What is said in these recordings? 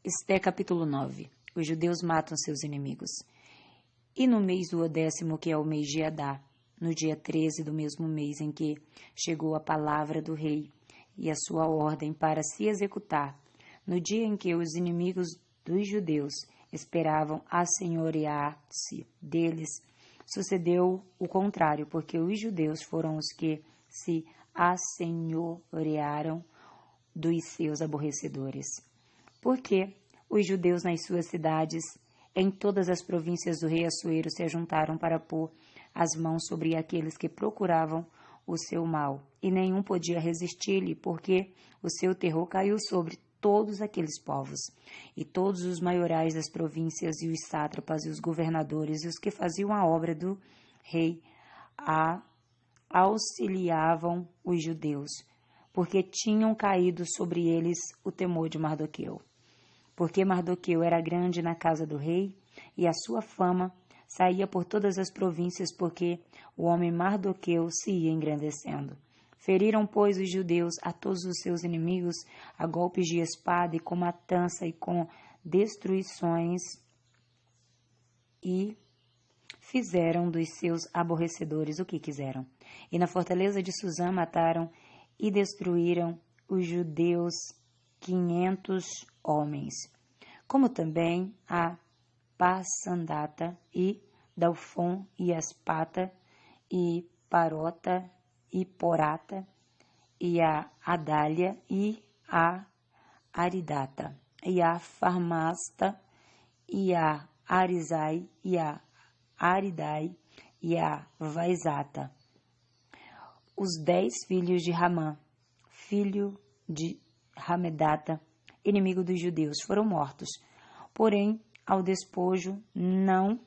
Esté capítulo 9. Os judeus matam seus inimigos. E no mês do 10º, que é o mês de Adar, no dia 13 do mesmo mês em que chegou a palavra do rei e a sua ordem para se executar, no dia em que os inimigos dos judeus esperavam assenhorear-se deles, sucedeu o contrário, porque os judeus foram os que se assenhorearam dos seus aborrecedores. Porque os judeus nas suas cidades, em todas as províncias do rei Assuero, se ajuntaram para pôr as mãos sobre aqueles que procuravam o seu mal, e nenhum podia resistir-lhe, porque o seu terror caiu sobre todos aqueles povos, e todos os maiorais das províncias, e os sátrapas, e os governadores, e os que faziam a obra do rei, auxiliavam os judeus, porque tinham caído sobre eles o temor de Mardoqueu. Porque Mardoqueu era grande na casa do rei, e a sua fama saía por todas as províncias, porque o homem Mardoqueu se ia engrandecendo. Feriram, pois, os judeus a todos os seus inimigos, a golpes de espada e com matança e com destruições, e fizeram dos seus aborrecedores o que quiseram. E na fortaleza de Suzã mataram e destruíram os judeus 500 homens, como também a Passandata e Dalfon e Aspata e Parota e Porata e a Adália e a Aridata e a Farmasta e a Arizai e a Aridai e a Vaizata. Os 10 filhos de Ramã, filho de Hamedata, inimigo dos judeus, foram mortos, porém ao despojo não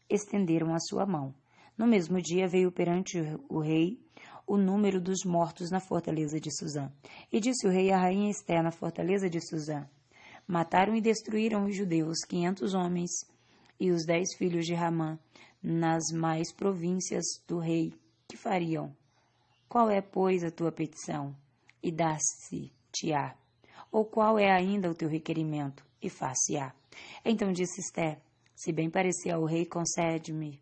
estenderam a sua mão. No mesmo dia veio perante o rei o número dos mortos na fortaleza de Suzã. E disse o rei à rainha Esté na fortaleza de Suzã: mataram e destruíram os judeus 500 homens e os 10 filhos de Ramã nas mais províncias do rei. Que fariam? Qual é, pois, a tua petição? E dá-se-te-á. Ou qual é ainda o teu requerimento? E far-se-á. Então disse Esté: se bem parecer ao rei, concede-me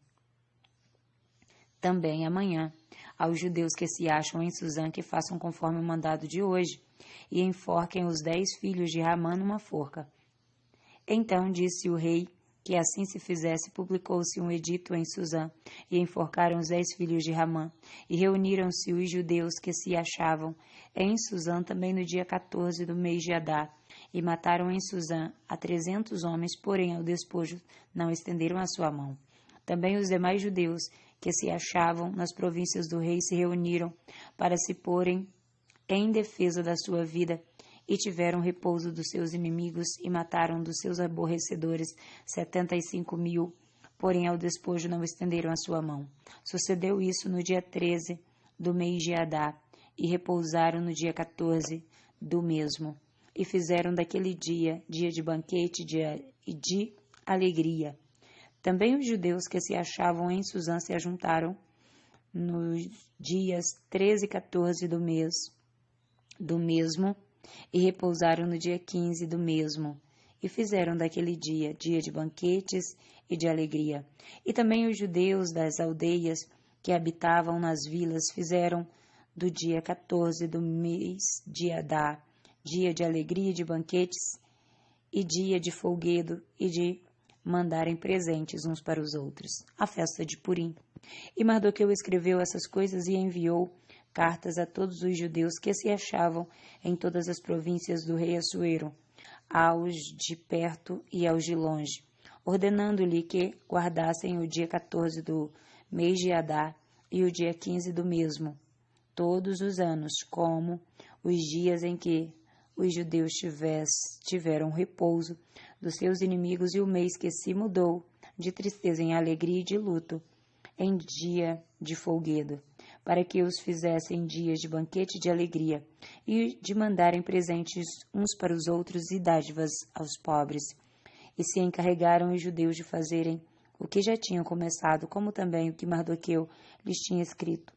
também amanhã aos judeus que se acham em Suzã que façam conforme o mandado de hoje, e enforquem os 10 filhos de Ramã numa forca. Então disse o rei que assim se fizesse. Publicou-se um edito em Suzã, e enforcaram os 10 filhos de Ramã, e reuniram-se os judeus que se achavam em Suzã também no dia 14 do mês de Adar, e mataram em Suzã a 300 homens, porém ao despojo não estenderam a sua mão. Também os demais judeus que se achavam nas províncias do rei se reuniram para se porem em defesa da sua vida, e tiveram repouso dos seus inimigos, e mataram dos seus aborrecedores 75.000, porém ao despojo não estenderam a sua mão. Sucedeu isso no dia 13 do mês de Adar, e repousaram no dia 14 do mesmo, e fizeram daquele dia de banquete e de alegria. Também os judeus que se achavam em Suzã se ajuntaram nos dias 13 e 14 do mês do mesmo, e repousaram no dia 15 do mesmo, e fizeram daquele dia de banquetes e de alegria. E também os judeus das aldeias que habitavam nas vilas fizeram do dia 14 do mês de Adar dia de alegria e de banquetes, e dia de folguedo e de mandarem presentes uns para os outros, a festa de Purim. E Mardoqueu escreveu essas coisas e enviou cartas a todos os judeus que se achavam em todas as províncias do rei Assuero, aos de perto e aos de longe, ordenando-lhe que guardassem o dia 14 do mês de Adar e o dia 15 do mesmo, todos os anos, como os dias em que os judeus tiveram repouso dos seus inimigos, e o mês que se mudou de tristeza em alegria e de luto em dia de folguedo, para que os fizessem dias de banquete e de alegria, e de mandarem presentes uns para os outros e dádivas aos pobres. E se encarregaram os judeus de fazerem o que já tinham começado, como também o que Mardoqueu lhes tinha escrito.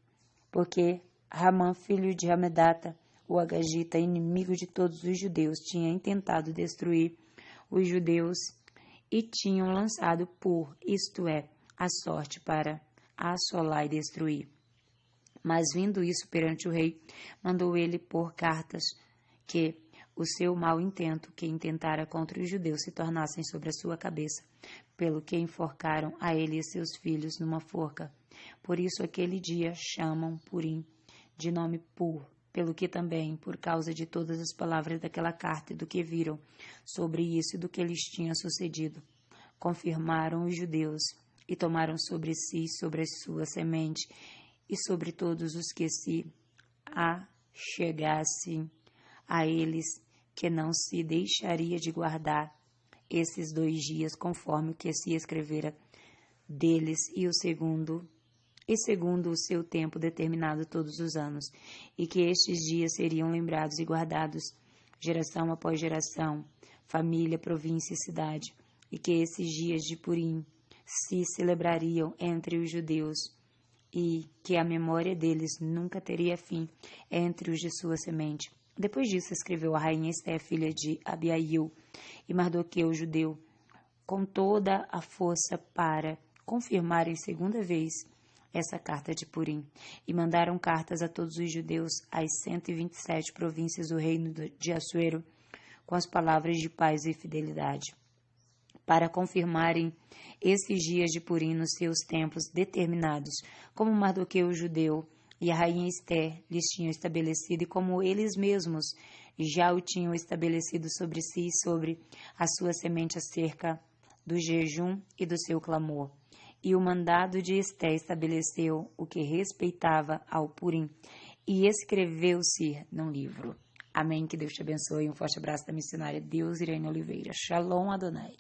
Porque Ramã, filho de Hamedata, o Agagita, inimigo de todos os judeus, tinha intentado destruir os judeus e tinham lançado por, isto é, a sorte para assolar e destruir. Mas vindo isso perante o rei, mandou ele pôr cartas que o seu mau intento que intentara contra os judeus se tornassem sobre a sua cabeça, pelo que enforcaram a ele e seus filhos numa forca. Por isso aquele dia chamam Purim, de nome Pur, pelo que também, por causa de todas as palavras daquela carta e do que viram sobre isso e do que lhes tinha sucedido, confirmaram os judeus e tomaram sobre si, sobre a sua semente e sobre todos os que se achegassem a eles, que não se deixaria de guardar esses 2 dias, conforme o que se escrevera deles, segundo o seu tempo determinado todos os anos, e que estes dias seriam lembrados e guardados, geração após geração, família, província e cidade, e que esses dias de Purim se celebrariam entre os judeus, e que a memória deles nunca teria fim entre os de sua semente. Depois disso, escreveu a rainha Esté, filha de Abiail, e Mardoqueu, judeu, com toda a força para confirmarem segunda vez essa carta de Purim, e mandaram cartas a todos os judeus, às 127 províncias do reino de Assuero, com as palavras de paz e fidelidade, para confirmarem esses dias de Purim nos seus tempos determinados, como Mardoqueu, judeu, e a rainha Esté lhes tinham estabelecido, e como eles mesmos já o tinham estabelecido sobre si e sobre a sua semente acerca do jejum e do seu clamor. E o mandado de Esté estabeleceu o que respeitava ao Purim, e escreveu-se num livro. Amém. Que Deus te abençoe. Um forte abraço da missionária Deus Irene Oliveira. Shalom Adonai.